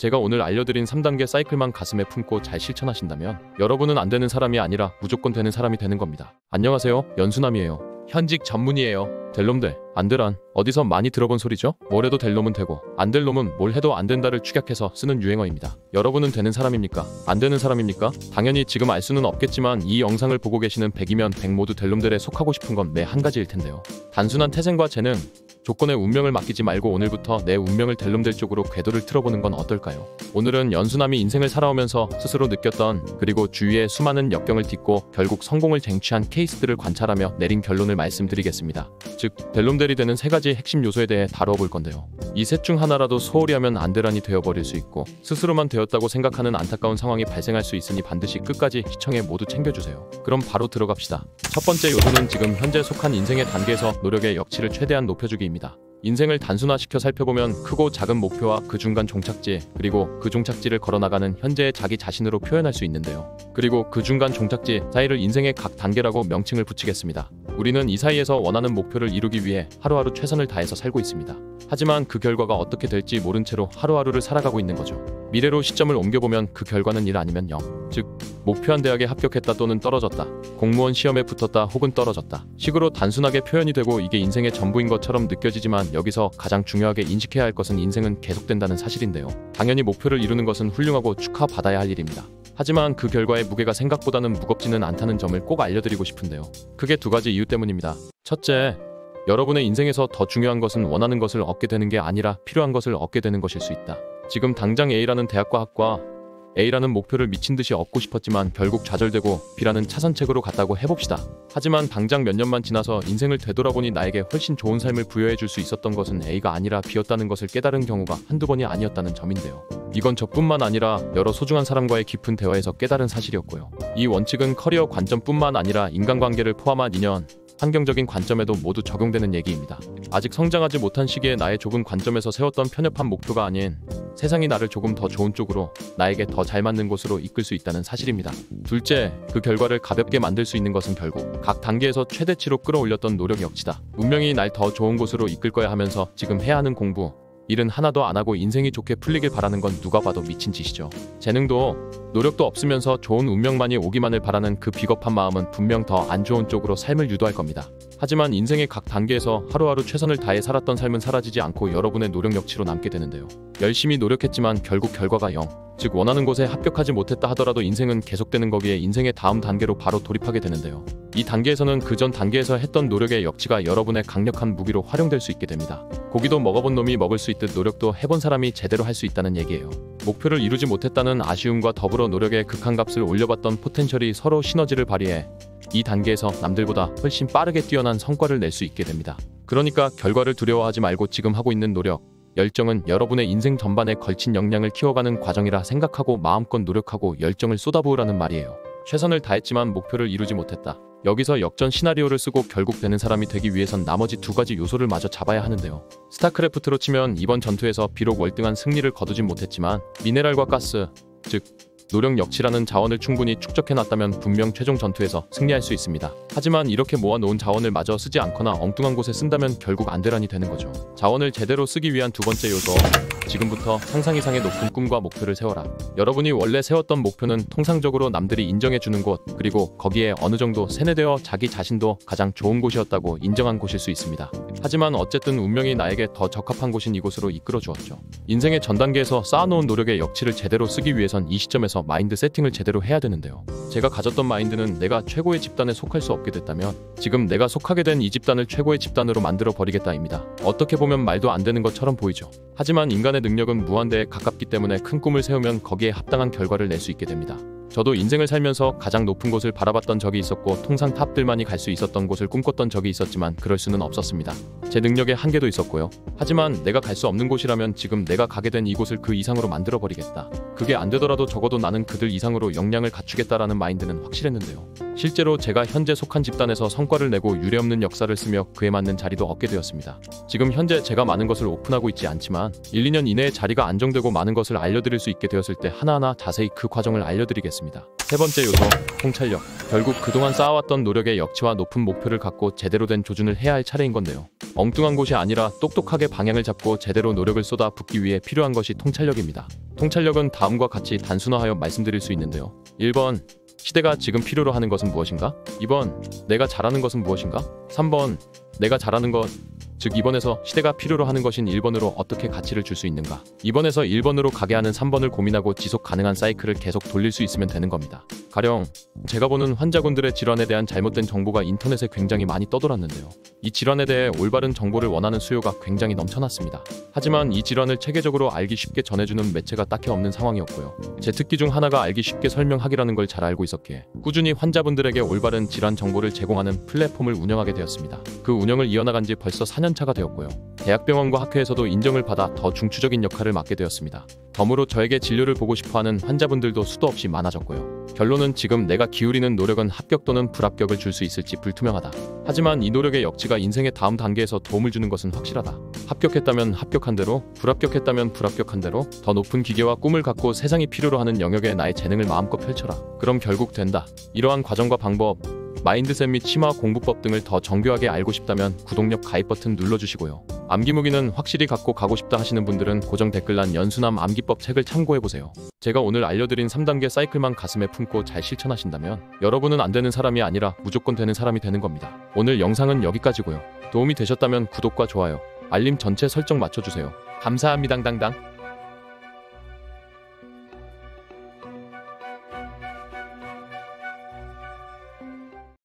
제가 오늘 알려드린 3단계 사이클만 가슴에 품고 잘 실천하신다면 여러분은 안 되는 사람이 아니라 무조건 되는 사람이 되는 겁니다. 안녕하세요, 연수남이에요. 현직 전문의에요. 될 놈들, 안 되란 어디서 많이 들어본 소리죠? 뭘 해도 될 놈은 되고 안 될 놈은 뭘 해도 안 된다를 축약해서 쓰는 유행어입니다. 여러분은 되는 사람입니까? 안 되는 사람입니까? 당연히 지금 알 수는 없겠지만 이 영상을 보고 계시는 100이면 100 모두 될 놈들에 속하고 싶은 건 매 한 가지일 텐데요. 단순한 태생과 재능, 조건에 운명을 맡기지 말고 오늘부터 내 운명을 될 놈들 쪽으로 궤도를 틀어보는 건 어떨까요? 오늘은 연수남이 인생을 살아오면서 스스로 느꼈던, 그리고 주위의 수많은 역경을 딛고 결국 성공을 쟁취한 케이스들을 관찰하며 내린 결론을 말씀드리겠습니다. 즉, 될 놈들이 되는 3가지 핵심 요소에 대해 다루어 볼 건데요. 이 셋 중 하나라도 소홀히 하면 안 되란이 되어버릴 수 있고 스스로만 되었다고 생각하는 안타까운 상황이 발생할 수 있으니 반드시 끝까지 시청에 모두 챙겨주세요. 그럼 바로 들어갑시다. 첫 번째 요소는 지금 현재 속한 인생의 단계에서 노력의 역치를 최대한 높여주기입니다. 인생을 단순화시켜 살펴보면 크고 작은 목표와 그 중간 종착지, 그리고 그 종착지를 걸어나가는 현재의 자기 자신으로 표현할 수 있는데요. 그리고 그 중간 종착지 사이를 인생의 각 단계라고 명칭을 붙이겠습니다. 우리는 이 사이에서 원하는 목표를 이루기 위해 하루하루 최선을 다해서 살고 있습니다. 하지만 그 결과가 어떻게 될지 모른 채로 하루하루를 살아가고 있는 거죠. 미래로 시점을 옮겨보면 그 결과는 1 아니면 0. 즉, 목표한 대학에 합격했다 또는 떨어졌다, 공무원 시험에 붙었다 혹은 떨어졌다 식으로 단순하게 표현이 되고 이게 인생의 전부인 것처럼 느껴지지만 여기서 가장 중요하게 인식해야 할 것은 인생은 계속된다는 사실인데요. 당연히 목표를 이루는 것은 훌륭하고 축하받아야 할 일입니다. 하지만 그 결과의 무게가 생각보다는 무겁지는 않다는 점을 꼭 알려드리고 싶은데요. 크게 2가지 이유 때문입니다. 첫째, 여러분의 인생에서 더 중요한 것은 원하는 것을 얻게 되는 게 아니라 필요한 것을 얻게 되는 것일 수 있다. 지금 당장 A라는 대학과 학과, A라는 목표를 미친듯이 얻고 싶었지만 결국 좌절되고 B라는 차선책으로 갔다고 해봅시다. 하지만 당장 몇 년만 지나서 인생을 되돌아보니 나에게 훨씬 좋은 삶을 부여해줄 수 있었던 것은 A가 아니라 B였다는 것을 깨달은 경우가 한두 번이 아니었다는 점인데요. 이건 저뿐만 아니라 여러 소중한 사람과의 깊은 대화에서 깨달은 사실이었고요. 이 원칙은 커리어 관점뿐만 아니라 인간관계를 포함한 인연, 환경적인 관점에도 모두 적용되는 얘기입니다. 아직 성장하지 못한 시기에 나의 좁은 관점에서 세웠던 편협한 목표가 아닌 세상이 나를 조금 더 좋은 쪽으로, 나에게 더 잘 맞는 곳으로 이끌 수 있다는 사실입니다. 둘째, 그 결과를 가볍게 만들 수 있는 것은 결국 각 단계에서 최대치로 끌어올렸던 노력 역시다. 운명이 날 더 좋은 곳으로 이끌 거야 하면서 지금 해야 하는 공부, 일은 하나도 안 하고 인생이 좋게 풀리길 바라는 건 누가 봐도 미친 짓이죠. 재능도 노력도 없으면서 좋은 운명만이 오기만을 바라는 그 비겁한 마음은 분명 더 안 좋은 쪽으로 삶을 유도할 겁니다. 하지만 인생의 각 단계에서 하루하루 최선을 다해 살았던 삶은 사라지지 않고 여러분의 노력 역치로 남게 되는데요. 열심히 노력했지만 결국 결과가 0. 즉, 원하는 곳에 합격하지 못했다 하더라도 인생은 계속되는 거기에 인생의 다음 단계로 바로 돌입하게 되는데요. 이 단계에서는 그 전 단계에서 했던 노력의 역치가 여러분의 강력한 무기로 활용될 수 있게 됩니다. 고기도 먹어본 놈이 먹을 수 있듯 노력도 해본 사람이 제대로 할 수 있다는 얘기예요. 목표를 이루지 못했다는 아쉬움과 더불어 노력의 극한값을 올려봤던 포텐셜이 서로 시너지를 발휘해 이 단계에서 남들보다 훨씬 빠르게 뛰어난 성과를 낼 수 있게 됩니다. 그러니까 결과를 두려워하지 말고 지금 하고 있는 노력, 열정은 여러분의 인생 전반에 걸친 역량을 키워가는 과정이라 생각하고 마음껏 노력하고 열정을 쏟아부으라는 말이에요. 최선을 다했지만 목표를 이루지 못했다. 여기서 역전 시나리오를 쓰고 결국 되는 사람이 되기 위해선 나머지 2가지 요소를 마저 잡아야 하는데요. 스타크래프트로 치면 이번 전투에서 비록 월등한 승리를 거두진 못했지만 미네랄과 가스, 즉 노력 역치라는 자원을 충분히 축적해놨다면 분명 최종 전투에서 승리할 수 있습니다. 하지만 이렇게 모아놓은 자원을 마저 쓰지 않거나 엉뚱한 곳에 쓴다면 결국 안되란이 되는 거죠. 자원을 제대로 쓰기 위한 2번째 요소, 지금부터 상상 이상의 높은 꿈과 목표를 세워라. 여러분이 원래 세웠던 목표는 통상적으로 남들이 인정해주는 곳, 그리고 거기에 어느 정도 세뇌되어 자기 자신도 가장 좋은 곳이었다고 인정한 곳일 수 있습니다. 하지만 어쨌든 운명이 나에게 더 적합한 곳인 이곳으로 이끌어 주었죠. 인생의 전 단계에서 쌓아놓은 노력의 역치를 제대로 쓰기 위해선 이 시점에서 마인드 세팅을 제대로 해야 되는데요. 제가 가졌던 마인드는 내가 최고의 집단에 속할 수 없게 됐다면 지금 내가 속하게 된 이 집단을 최고의 집단으로 만들어 버리겠다입니다. 어떻게 보면 말도 안 되는 것처럼 보이죠. 하지만 인간의 능력은 무한대에 가깝기 때문에 큰 꿈을 세우면 거기에 합당한 결과를 낼 수 있게 됩니다. 저도 인생을 살면서 가장 높은 곳을 바라봤던 적이 있었고 통상 탑들만이 갈 수 있었던 곳을 꿈꿨던 적이 있었지만 그럴 수는 없었습니다. 제 능력에 한계도 있었고요. 하지만 내가 갈 수 없는 곳이라면 지금 내가 가게 된 이곳을 그 이상으로 만들어버리겠다. 그게 안 되더라도 적어도 나는 그들 이상으로 역량을 갖추겠다라는 마인드는 확실했는데요. 실제로 제가 현재 속한 집단에서 성과를 내고 유례없는 역사를 쓰며 그에 맞는 자리도 얻게 되었습니다. 지금 현재 제가 많은 것을 오픈하고 있지 않지만 1, 2년 이내에 자리가 안정되고 많은 것을 알려드릴 수 있게 되었을 때 하나하나 자세히 그 과정을 알려드리겠습니다. 세 번째 요소, 통찰력. 결국 그동안 쌓아왔던 노력의 역치와 높은 목표를 갖고 제대로 된 조준을 해야 할 차례인 건데요. 엉뚱한 곳이 아니라 똑똑하게 방향을 잡고 제대로 노력을 쏟아 붓기 위해 필요한 것이 통찰력입니다. 통찰력은 다음과 같이 단순화하여 말씀드릴 수 있는데요. 1번, 시대가 지금 필요로 하는 것은 무엇인가? 2번, 내가 잘하는 것은 무엇인가? 3번, 내가 잘하는 것, 즉 2번에서 시대가 필요로 하는 것인 1번으로 어떻게 가치를 줄 수 있는가? 2번에서 1번으로 가게 하는 3번을 고민하고 지속 가능한 사이클을 계속 돌릴 수 있으면 되는 겁니다. 가령 제가 보는 환자분들의 질환에 대한 잘못된 정보가 인터넷에 굉장히 많이 떠돌았는데요. 이 질환에 대해 올바른 정보를 원하는 수요가 굉장히 넘쳐났습니다. 하지만 이 질환을 체계적으로 알기 쉽게 전해주는 매체가 딱히 없는 상황이었고요. 제 특기 중 하나가 알기 쉽게 설명하기라는 걸 잘 알고 있었기에 꾸준히 환자분들에게 올바른 질환 정보를 제공하는 플랫폼을 운영하게 되었습니다. 그 운영을 이어나간 지 벌써 4년차가 되었고요. 대학병원과 학회에서도 인정을 받아 더 중추적인 역할을 맡게 되었습니다. 덤으로 저에게 진료를 보고 싶어하는 환자분들도 수도 없이 많아졌고요. 결론은 지금 내가 기울이는 노력은 합격 또는 불합격을 줄 수 있을지 불투명하다. 하지만 이 노력의 역치가 인생의 다음 단계에서 도움을 주는 것은 확실하다. 합격했다면 합격한 대로, 불합격했다면 불합격한 대로 더 높은 기계와 꿈을 갖고 세상이 필요로 하는 영역에 나의 재능을 마음껏 펼쳐라. 그럼 결국 된다. 이러한 과정과 방법, 마인드셋 및 심화 공부법 등을 더 정교하게 알고 싶다면 구독력 가입 버튼 눌러주시고요. 암기 무기는 확실히 갖고 가고 싶다 하시는 분들은 고정 댓글란 연수남 암기법 책을 참고해보세요. 제가 오늘 알려드린 3단계 사이클만 가슴에 품고 잘 실천하신다면 여러분은 안 되는 사람이 아니라 무조건 되는 사람이 되는 겁니다. 오늘 영상은 여기까지고요. 도움이 되셨다면 구독과 좋아요, 알림 전체 설정 맞춰주세요. 감사합니다. 당당.